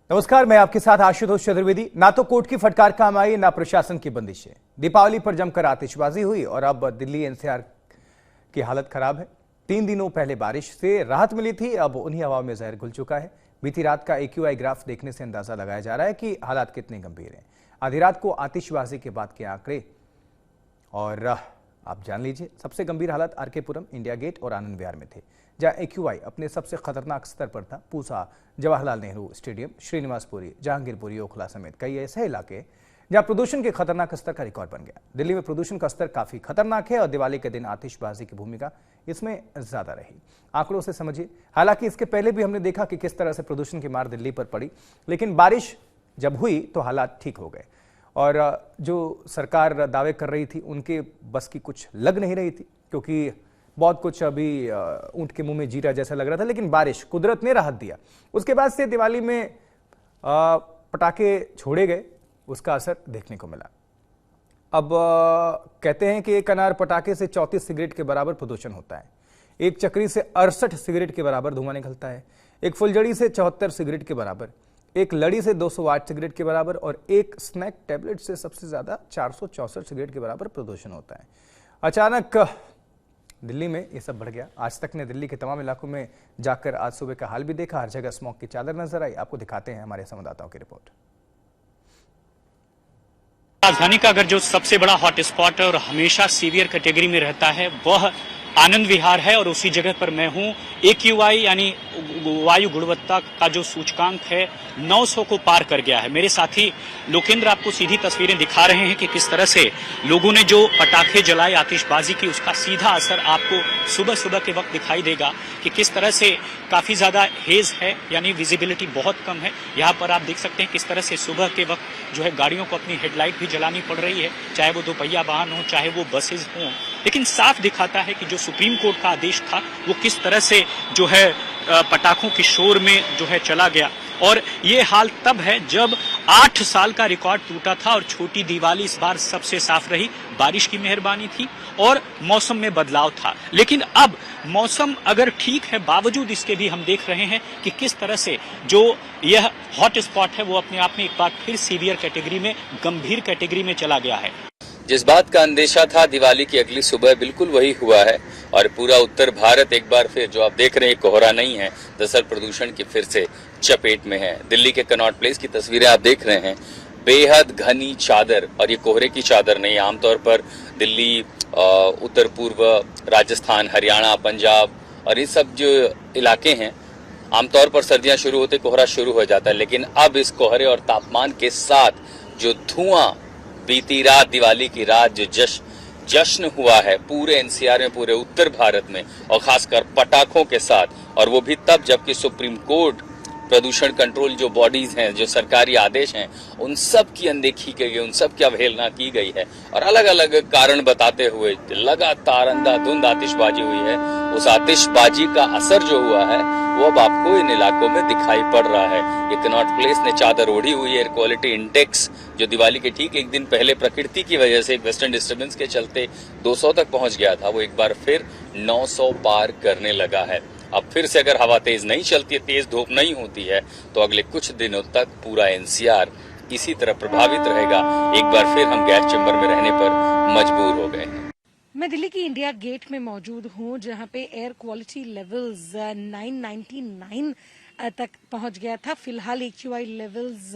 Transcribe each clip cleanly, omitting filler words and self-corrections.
नमस्कार, मैं आपके साथ आशुतोष चतुर्वेदी। ना तो कोर्ट की फटकार काम आई, ना प्रशासन की बंदिशें। दीपावली पर जमकर आतिशबाजी हुई और अब दिल्ली एनसीआर की हालत खराब है। 3 दिनों पहले बारिश से राहत मिली थी, अब उन्हीं हवाओं में जहर घुल चुका है। बीती रात का AQI ग्राफ देखने से अंदाजा लगाया जा रहा है कि हालात कितने गंभीर हैं। आधी रात को आतिशबाजी के बाद के आंकड़े और आप जान लीजिए। सबसे गंभीर हालात आरके पुरम, इंडिया गेट और आनंद विहार में थे, जहां AQI अपने सबसे खतरनाक स्तर पर था। पूसा, जवाहरलाल नेहरू स्टेडियम, श्रीनिवासपुरी, जहांगीरपुरी, ओखला समेत कई ऐसे इलाके जहां प्रदूषण के खतरनाक स्तर का रिकॉर्ड बन गया। दिल्ली में प्रदूषण का स्तर काफी खतरनाक है और दिवाली के दिन आतिशबाजी की भूमिका इसमें ज्यादा रही। आंकड़ों से समझिए। हालांकि इसके पहले भी हमने देखा कि किस तरह से प्रदूषण की मार दिल्ली पर पड़ी, लेकिन बारिश जब हुई तो हालात ठीक हो गए और जो सरकार दावे कर रही थी उनके बस की कुछ लग नहीं रही थी, क्योंकि बहुत कुछ अभी ऊंट के मुंह में जीरा जैसा लग रहा था। लेकिन बारिश, कुदरत ने राहत दिया। उसके बाद से दिवाली में पटाखे छोड़े गए, उसका असर देखने को मिला। अब कहते हैं कि एक अनार पटाखे से 34 सिगरेट के बराबर प्रदूषण होता है, एक चक्री से 68 सिगरेट के बराबर धुआं निकलता है, एक फुलझड़ी से 74 सिगरेट के बराबर, एक लड़ी से 208 सिगरेट के बराबर और एक स्नैक टैबलेट से सबसे ज्यादा 464 सिगरेट के बराबर प्रदूषण होता है। अचानक दिल्ली में ये सब बढ़ गया। आज तक ने दिल्ली के तमाम इलाकों में जाकर आज सुबह का हाल भी देखा। हर जगह स्मॉग की चादर नजर आई। आपको दिखाते हैं हमारे संवाददाताओं की रिपोर्ट। राजधानी का अगर जो सबसे बड़ा हॉट स्पॉट है और हमेशा सीवियर कैटेगरी में रहता है वह आनंद विहार है और उसी जगह पर मैं हूं। AQI यानी वायु गुणवत्ता का जो सूचकांक है 900 को पार कर गया है। मेरे साथी लोकेंद्र आपको सीधी तस्वीरें दिखा रहे हैं कि किस तरह से लोगों ने जो पटाखे जलाए, आतिशबाजी की, उसका सीधा असर आपको सुबह सुबह के वक्त दिखाई देगा कि किस तरह से काफी ज्यादा हेज है, यानी विजिबिलिटी बहुत कम है। यहाँ पर आप देख सकते हैं किस तरह से सुबह के वक्त जो है गाड़ियों को अपनी हेडलाइट भी जलानी पड़ रही है, चाहे वो दोपहिया वाहन हो, चाहे वो बसेज हों। लेकिन साफ दिखाता है कि जो सुप्रीम कोर्ट का आदेश था वो किस तरह से जो है पटाखों की शोर में जो है चला गया। और ये हाल तब है जब 8 साल का रिकॉर्ड टूटा था और छोटी दिवाली इस बार सबसे साफ रही। बारिश की मेहरबानी थी और मौसम में बदलाव था। लेकिन अब मौसम अगर ठीक है, बावजूद इसके भी हम देख रहे हैं कि किस तरह से जो यह हॉट स्पॉट है वो अपने आप में एक बार फिर सीवियर कैटेगरी में, गंभीर कैटेगरी में चला गया है। जिस बात का अंदेशा था दिवाली की अगली सुबह, बिल्कुल वही हुआ है। और पूरा उत्तर भारत एक बार फिर जो आप देख रहे हैं कोहरा नहीं है, दरअसल प्रदूषण की फिर से चपेट में है। दिल्ली के कनॉट प्लेस की तस्वीरें आप देख रहे हैं। बेहद घनी चादर, और ये कोहरे की चादर नहीं, आमतौर पर दिल्ली, उत्तर पूर्व राजस्थान, हरियाणा, पंजाब और ये सब जो इलाके हैं, आमतौर पर सर्दियां शुरू होते कोहरा शुरू हो जाता है। लेकिन अब इस कोहरे और तापमान के साथ जो धुआं, बीती रात दिवाली की रात जो जश्न हुआ है पूरे NCR में, पूरे उत्तर भारत में, और खासकर पटाखों के साथ, और वो भी तब जबकि सुप्रीम कोर्ट, प्रदूषण कंट्रोल जो बॉडीज हैं, जो सरकारी आदेश हैं, उन सब की अनदेखी की गई, उन सब की अवहेलना की गई है और अलग अलग कारण बताते हुए लगातार अंधाधुंध आतिशबाजी हुई है। उस आतिशबाजी का असर जो हुआ है वो अब आपको इन इलाकों में दिखाई पड़ रहा है। ये कनॉट प्लेस ने चादर ओढ़ी हुई है। एयर क्वालिटी इंडेक्स जो दिवाली के ठीक एक दिन पहले प्रकृति की वजह से एक वेस्टर्न डिस्टर्बेंस के चलते 200 तक पहुंच गया था, वो एक बार फिर 900 पार करने लगा है। अब फिर से अगर हवा तेज नहीं चलती है, तेज धूप नहीं होती है, तो अगले कुछ दिनों तक पूरा NCR इसी तरह प्रभावित रहेगा। एक बार फिर हम गैस चैम्बर में रहने पर मजबूर हो गए हैं। मैं दिल्ली की इंडिया गेट में मौजूद हूं, जहां पे एयर क्वालिटी लेवल्स 999 तक पहुंच गया था। फिलहाल AQI लेवल्स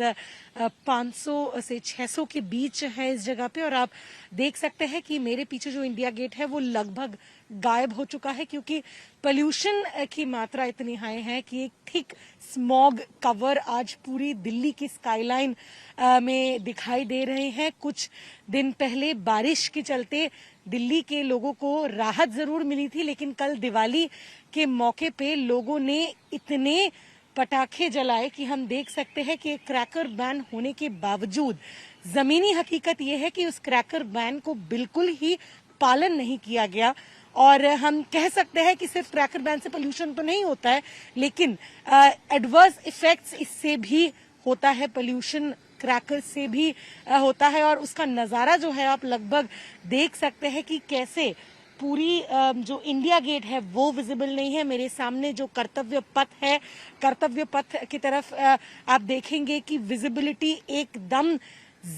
500 से 600 के बीच है इस जगह पे, और आप देख सकते हैं कि मेरे पीछे जो इंडिया गेट है वो लगभग गायब हो चुका है, क्योंकि पोल्यूशन की मात्रा इतनी हाई है कि एक थिक स्मॉग कवर आज पूरी दिल्ली की स्काईलाइन में दिखाई दे रहे हैं। कुछ दिन पहले बारिश के चलते दिल्ली के लोगों को राहत जरूर मिली थी, लेकिन कल दिवाली के मौके पे लोगों ने इतने पटाखे जलाए कि हम देख सकते हैं कि क्रैकर बैन होने के बावजूद जमीनी हकीकत यह है कि उस क्रैकर बैन को बिल्कुल ही पालन नहीं किया गया। और हम कह सकते हैं कि सिर्फ क्रैकर बैन से पोल्यूशन तो नहीं होता है, लेकिन एडवर्स इफेक्ट्स इससे भी होता है, पोल्यूशन क्रैकर से भी होता है। और उसका नजारा जो है आप लगभग देख सकते हैं कि कैसे पूरी जो इंडिया गेट है वो विजिबल नहीं है। मेरे सामने जो कर्तव्य पथ है, कर्तव्य पथ की तरफ आप देखेंगे कि विजिबिलिटी एकदम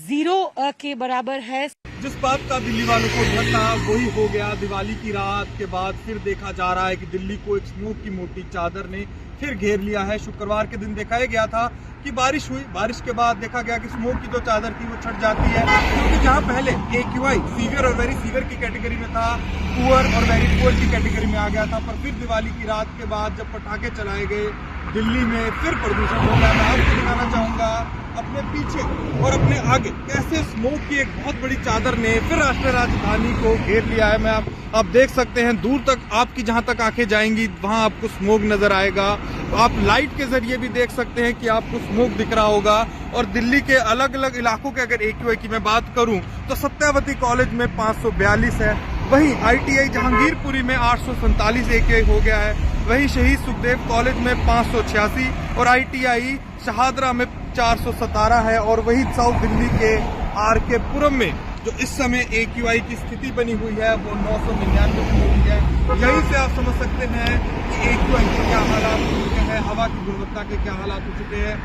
जीरो के बराबर है। जिस बात का दिल्ली वालों को डर था वही हो गया। दिवाली की रात के बाद फिर देखा जा रहा है कि दिल्ली को एक स्मोक की मोटी चादर ने फिर घेर लिया है। शुक्रवार के दिन दिखाया गया था कि बारिश हुई, बारिश के बाद देखा गया कि स्मोक की जो चादर थी वो छट जाती है, क्योंकि जहां पहले AQI सीवियर और वेरी सीवियर की कैटेगरी में था, पुअर और वेरी पुअर की कैटेगरी में आ गया था। पर फिर दिवाली की रात के बाद जब पटाखे चलाए गए दिल्ली में फिर प्रदूषण हो गया। मैं आपको दिखाना चाहूंगा अपने पीछे और अपने आगे कैसे स्मोक की एक बहुत बड़ी चादर ने फिर राष्ट्रीय राजधानी को घेर लिया है। मैं आप देख सकते हैं दूर तक, आपकी जहां तक आंखें जाएंगी वहां आपको स्मोक नजर आएगा। आप लाइट के जरिए भी देख सकते हैं कि आपको स्मोक दिख रहा होगा। और दिल्ली के अलग अलग इलाकों के अगर AQI की मैं बात करूं तो सत्यावती कॉलेज में 542 है, वहीं ITI जहांगीरपुरी में 847 AQI हो गया है, वहीं शहीद सुखदेव कॉलेज में 586 और ITI शहादरा में 417 है। और वही साउथ दिल्ली के RK पुरम में जो इस समय AQI की स्थिति बनी हुई है वो 999 की हुई है। यहीं से आप समझ सकते हैं कि AQI के क्या हालात हो चुके हैं, हवा की गुणवत्ता के क्या हालात हो चुके हैं।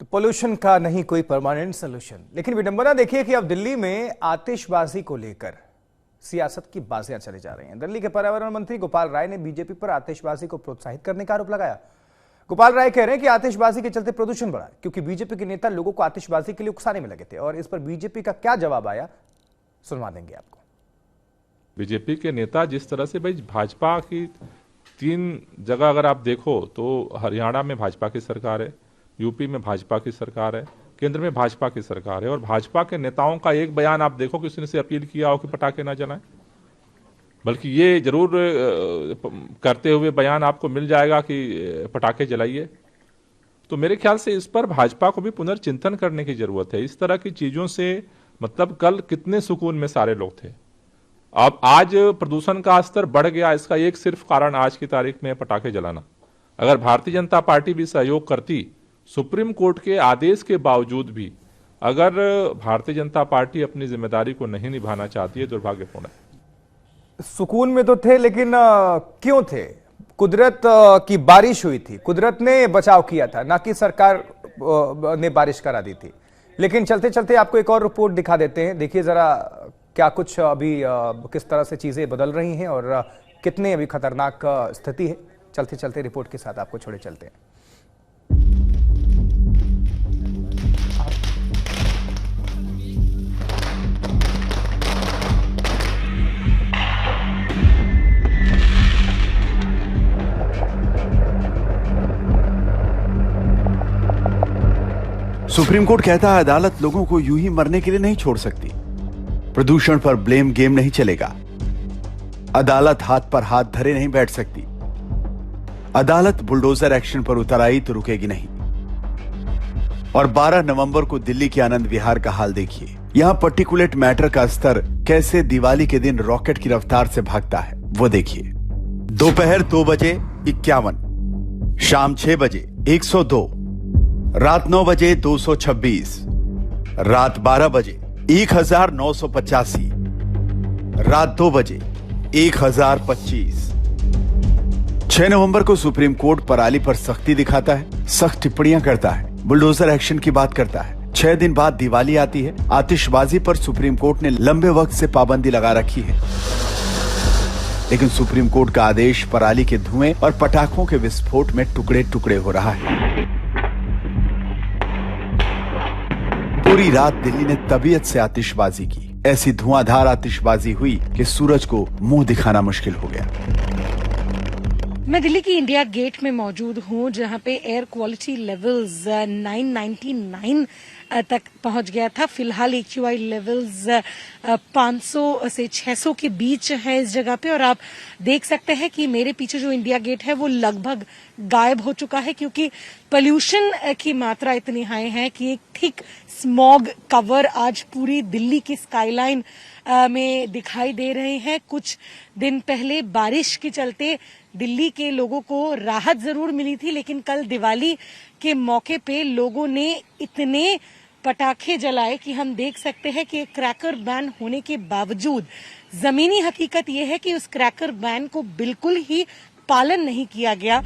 तो पोल्यूशन का नहीं कोई परमानेंट सोल्यूशन, लेकिन विडंबना देखिए कि अब दिल्ली में आतिशबाजी को लेकर सियासत की बाजियां चली जा रही हैं। दिल्ली के पर्यावरण मंत्री गोपाल राय ने बीजेपी पर आतिशबाजी को प्रोत्साहित करने का आरोप लगाया। गोपाल राय कह रहे हैं कि आतिशबाजी के चलते प्रदूषण बढ़ा, क्योंकि बीजेपी के नेता लोगों को आतिशबाजी के लिए उकसाने में लगे थे। और इस पर बीजेपी का क्या जवाब आया, सुनवा देंगे आपको। बीजेपी के नेता जिस तरह से भाई भाजपा की 3 जगह अगर आप देखो तो हरियाणा में भाजपा की सरकार है, यूपी में भाजपा की सरकार है, केंद्र में भाजपा की सरकार है, और भाजपा के नेताओं का एक बयान आप देखो कि उसने से अपील किया हो कि पटाखे ना जलाएं, बल्कि ये जरूर करते हुए बयान आपको मिल जाएगा कि पटाखे जलाइए। तो मेरे ख्याल से इस पर भाजपा को भी पुनर्चिंतन करने की जरूरत है। इस तरह की चीजों से मतलब कल कितने सुकून में सारे लोग थे, अब आज प्रदूषण का स्तर बढ़ गया। इसका एक सिर्फ कारण आज की तारीख में पटाखे जलाना। अगर भारतीय जनता पार्टी भी सहयोग करती, सुप्रीम कोर्ट के आदेश के बावजूद भी अगर भारतीय जनता पार्टी अपनी जिम्मेदारी को नहीं निभाना चाहती है, दुर्भाग्यपूर्ण है। सुकून में तो थे, लेकिन क्यों थे? कुदरत की बारिश हुई थी, कुदरत ने बचाव किया था, ना कि सरकार ने बारिश करा दी थी। लेकिन चलते चलते आपको एक और रिपोर्ट दिखा देते हैं। देखिए जरा क्या कुछ अभी किस तरह से चीजें बदल रही हैं और कितने अभी खतरनाक स्थिति है। चलते चलते रिपोर्ट के साथ आपको छोड़े चलते हैं। सुप्रीम कोर्ट कहता है अदालत लोगों को यूं ही मरने के लिए नहीं छोड़ सकती। प्रदूषण पर ब्लेम गेम नहीं चलेगा। अदालत हाथ पर हाथ धरे नहीं बैठ सकती। अदालत बुलडोजर एक्शन पर उतर आई तो रुकेगी नहीं। और 12 नवंबर को दिल्ली के आनंद विहार का हाल देखिए। यहां पर्टिकुलेट मैटर का स्तर कैसे दिवाली के दिन रॉकेट की रफ्तार से भागता है वो देखिए। दोपहर 2 बजे 51, शाम 6 बजे 102, रात 9 बजे 226, रात 12 बजे 1985, रात 2 बजे 1025। 6 नवंबर को सुप्रीम कोर्ट पराली पर सख्ती दिखाता है, सख्त टिप्पणियां करता है, बुलडोजर एक्शन की बात करता है। 6 दिन बाद दिवाली आती है। आतिशबाजी पर सुप्रीम कोर्ट ने लंबे वक्त से पाबंदी लगा रखी है, लेकिन सुप्रीम कोर्ट का आदेश पराली के धुएं और पटाखों के विस्फोट में टुकड़े टुकड़े हो रहा है। पूरी रात दिल्ली ने तबीयत से आतिशबाजी की। ऐसी धुआंधार आतिशबाजी हुई कि सूरज को मुंह दिखाना मुश्किल हो गया। मैं दिल्ली की इंडिया गेट में मौजूद हूं, जहां पे एयर क्वालिटी लेवल्स 999 तक पहुंच गया था। फिलहाल AQI लेवल्स 500 से 600 के बीच है इस जगह पे। और आप देख सकते हैं कि मेरे पीछे जो इंडिया गेट है वो लगभग गायब हो चुका है, क्योंकि पोल्यूशन की मात्रा इतनी हाई है कि एक थिक स्मॉग कवर आज पूरी दिल्ली की स्काईलाइन में दिखाई दे रहे हैं। कुछ दिन पहले बारिश के चलते दिल्ली के लोगों को राहत जरूर मिली थी, लेकिन कल दिवाली के मौके पे लोगों ने इतने पटाखे जलाए कि हम देख सकते हैं कि क्रैकर बैन होने के बावजूद जमीनी हकीकत यह है कि उस क्रैकर बैन को बिल्कुल ही पालन नहीं किया गया।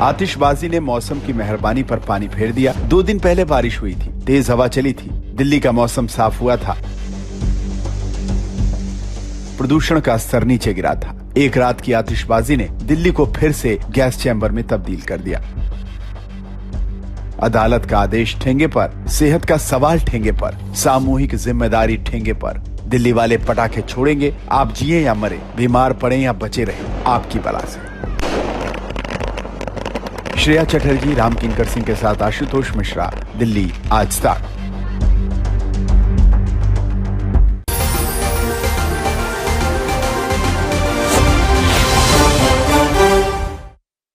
आतिशबाजी ने मौसम की मेहरबानी पर पानी फेर दिया। 2 दिन पहले बारिश हुई थी, तेज हवा चली थी, दिल्ली का मौसम साफ हुआ था, प्रदूषण का स्तर नीचे गिरा था। एक रात की आतिशबाजी ने दिल्ली को फिर से गैस चैम्बर में तब्दील कर दिया। अदालत का आदेश ठेंगे पर, सेहत का सवाल ठेंगे पर, सामूहिक जिम्मेदारी ठेंगे पर। दिल्ली वाले पटाखे छोड़ेंगे, आप जिए या मरे, बीमार पड़े या बचे रहे, आपकी बला से। श्रेया चटर्जी, राम किंकर सिंह के साथ आशुतोष मिश्रा, दिल्ली आज तक।